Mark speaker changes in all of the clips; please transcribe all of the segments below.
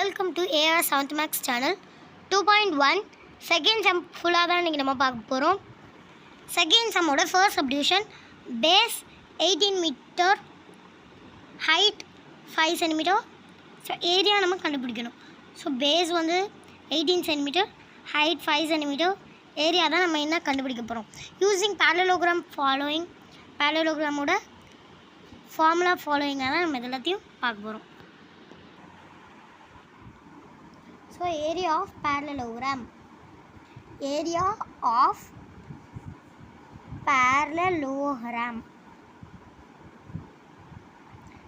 Speaker 1: Welcome to AR 7th Max channel 2.1 second sum ஃபுல்லாக தான் இன்றைக்கி நம்ம பார்க்க போகிறோம். செகண்ட் சம்மோட first subdivision base 18 metre height 5 centimetre. So area நம்ம கண்டுபிடிக்கணும். ஸோ பேஸ் வந்து 18 சென்டிமீட்டர், ஹைட் 5 சென்டிமீட்டர், ஏரியா தான் நம்ம என்ன கண்டுபிடிக்க போகிறோம். யூஸிங் parallelogram ஃபாலோயிங் parallelogramோட ஃபார்முலா ஃபாலோயிங்காக தான் நம்ம எல்லாத்தையும் பார்க்க போகிறோம். So area of parallelogram. Area of parallelogram.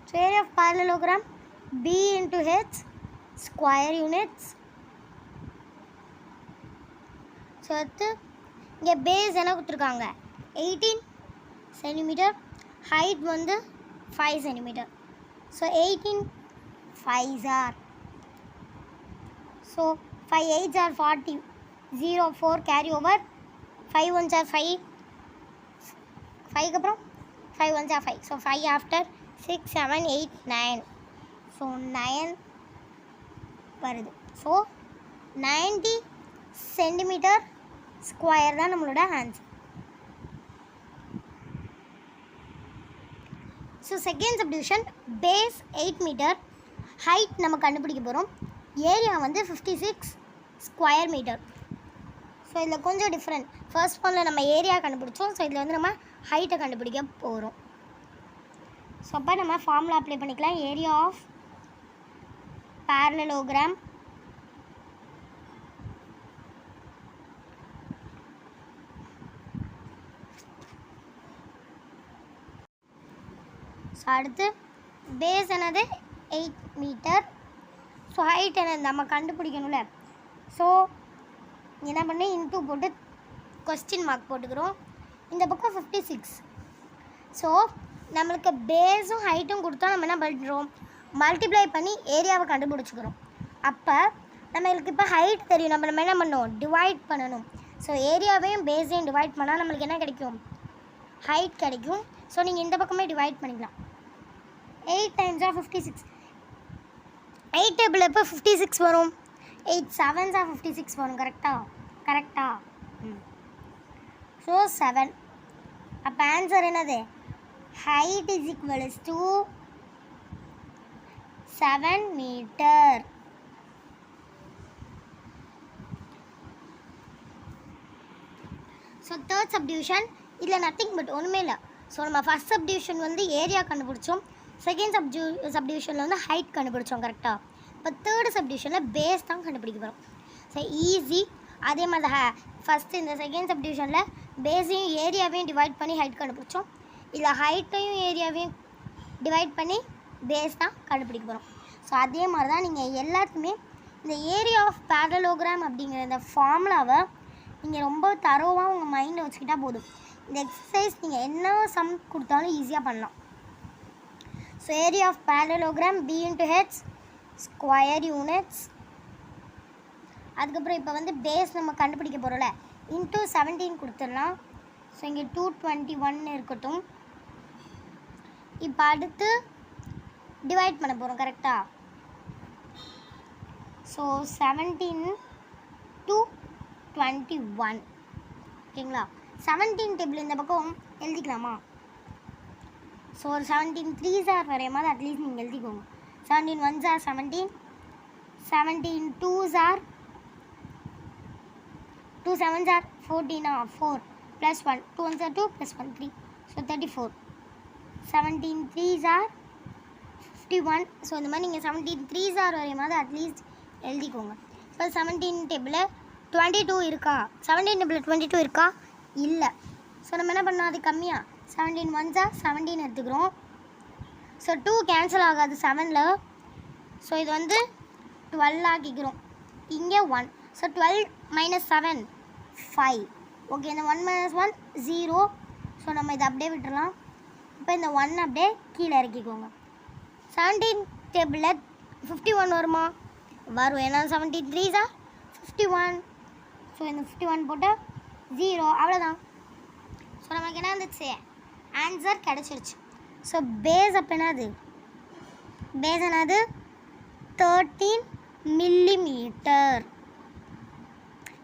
Speaker 1: So area of parallelogram B into H square units. So அடுத்து இங்கே பேஸ் என்ன கொடுத்துருக்காங்க 18 சென்டிமீட்டர், ஹைட் வந்து 5 centimetre. So 18 5s are. So 5 8s are 40, 0 4 carry over, 5 1s are 5, 5 அப்புறம் 5 1s are 5. So 5 after 6 7 8 9. So 9 வருது. So 90 centimetre square தான் நம்மளோட answer. So second subdivision base 8 metre, height நம்ம கண்டுபிடிக்க போகிறோம். ஏரியா வந்து 56 ஸ்கொயர் மீட்டர். ஸோ இதில் கொஞ்சம் டிஃப்ரெண்ட். ஃபர்ஸ்ட் ஒன்ல நம்ம ஏரியா கண்டுபிடிச்சோம். ஸோ இதில் வந்து நம்ம ஹைட்டை கண்டுபிடிக்க போகிறோம். ஸோ அப்போ நம்ம ஃபார்முலா அப்ளை பண்ணிக்கலாம். ஏரியா ஆஃப் parallelogram ஸோ அடுத்து பேஸ் என்னது 8 மீட்டர். ஸோ ஹைட் என்ன நம்ம கண்டுபிடிக்கணும்ல. ஸோ என்ன பண்ணி இன்டூ போட்டு கொஸ்டின் மார்க் போட்டுக்கிறோம். இந்த பக்கம் 56. ஸோ நம்மளுக்கு பேஸும் ஹைட்டும் கொடுத்தா நம்ம என்ன பண்ணுறோம், மல்டிப்ளை பண்ணி ஏரியாவை கண்டுபிடிச்சிக்கிறோம். அப்போ நம்மளுக்கு இப்போ ஹைட் தெரியும். நம்ம என்ன பண்ணணும், டிவைட் பண்ணணும். ஸோ ஏரியாவையும் பேஸையும் டிவைட் பண்ணால் நம்மளுக்கு என்ன கிடைக்கும், ஹைட் கிடைக்கும். ஸோ நீங்கள் இந்த பக்கமே டிவைட் பண்ணிக்கலாம். 8 times 56. 8 டேபிள் எப்போ 56 வரும், 8 7s 56 வரும். கரெக்டா? ஸோ 7. அப்போ ஆன்சர் என்னது, height is equals to 7 metre. So third subdivision இதில் நத்திங் பட் ஒன்றுமே இல்லை. ஸோ நம்ம ஃபஸ்ட் சப்டிவிஷன் வந்து ஏரியா கண்டுபிடிச்சோம். செகண்ட் சப்டிவிஷனில் வந்து ஹைட் கண்டுபிடிச்சோம். கரெக்டாக? இப்போ தேர்டு சப்டிவிஷனில் பேஸ் தான் கண்டுபிடிக்க போகிறோம். So easy. அதே மாதிரி ஃபஸ்ட்டு இந்த செகண்ட் சப்டிவிஷனில் பேஸையும் ஏரியாவையும் டிவைட் பண்ணி ஹைட் கண்டுபிடிச்சோம். இதில் ஹைட்டையும் ஏரியாவையும் டிவைட் பண்ணி பேஸ் தான் கண்டுபிடிக்க போகிறோம். ஸோ அதே மாதிரி தான் நீங்கள் எல்லாத்துக்குமே இந்த ஏரியா ஆஃப் parallelogram அப்படிங்கிற இந்த ஃபார்முலாவை நீங்கள் ரொம்ப தரோவாக உங்கள் மைண்டில் வச்சுக்கிட்டால் போதும். இந்த எக்ஸசைஸ் நீங்கள் என்ன சம் கொடுத்தாலும் ஈஸியாக பண்ணலாம். So area of parallelogram B into H square units. அதுக்கப்புறம் இப்போ வந்து பேஸ் நம்ம கண்டுபிடிக்க போகிறோம்ல, இன்டூ 17 கொடுத்துடலாம். ஸோ இங்கே 221 இருக்கட்டும். இப்போ அடுத்து டிவைட் பண்ண போகிறோம். கரெக்டாக? So 17 to 21. ஓகேங்களா? 17 டேபிள் இந்த பக்கம் எழுதிக்கலாமா? ஸோ ஒரு 17 3s are வரையும்போது அட்லீஸ்ட் நீங்கள் எழுதிக்கோங்க. 17 1s are 17, 17 2s are 2 7s are 14, 4 plus 1, 2 1s are 2 plus 1 3, so 34. 17 3s are 51. So இந்த மாதிரி நீங்கள் 17 3s are வரையும்போது அட்லீஸ்ட் எழுதிக்கோங்க. இப்போ 17 டேபிளில் 22 இருக்கா, 17 டேபிளில் 22 இருக்கா, இல்லை. ஸோ நம்ம என்ன பண்ணோம், அது கம்மியாக 17 1s are 17 எடுத்துக்கிறோம். ஸோ 2 கேன்சல் ஆகாது 7ல். ஸோ இது வந்து 12 ஆக்கிக்கிறோம். இங்கே 1. So 12 minus 7 5. ஓகே, இந்த 1 minus 1 0. ஸோ நம்ம இதை அப்படியே விட்டுடலாம். இப்போ இந்த 1 அப்படியே கீழே இறக்கிக்கோங்க. 17 டேபிளில் 51 வருமா, வரும். ஏன்னா 17 3s are 51. ஸோ இந்த 51 போட்டால் 0, அவ்வளோதான். ஸோ நமக்கு என்ன இருந்துச்சு, ஆன்சர் கிடச்சிருச்சு. ஸோ பேஸ் அப்போ என்னது, பேஸ் என்னது 13 மில்லிமீட்டர்.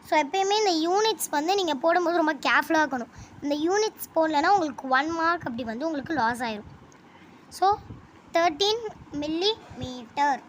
Speaker 1: ஸோ எப்பயுமே இந்த யூனிட்ஸ் வந்து நீங்கள் போடும்போது ரொம்ப கேர்ஃபுல்லாக இருக்கணும். இந்த யூனிட்ஸ் போடலைன்னா உங்களுக்கு 1 மார்க் அப்படி வந்து உங்களுக்கு லாஸ் ஆயிரும். So 13 millimetre.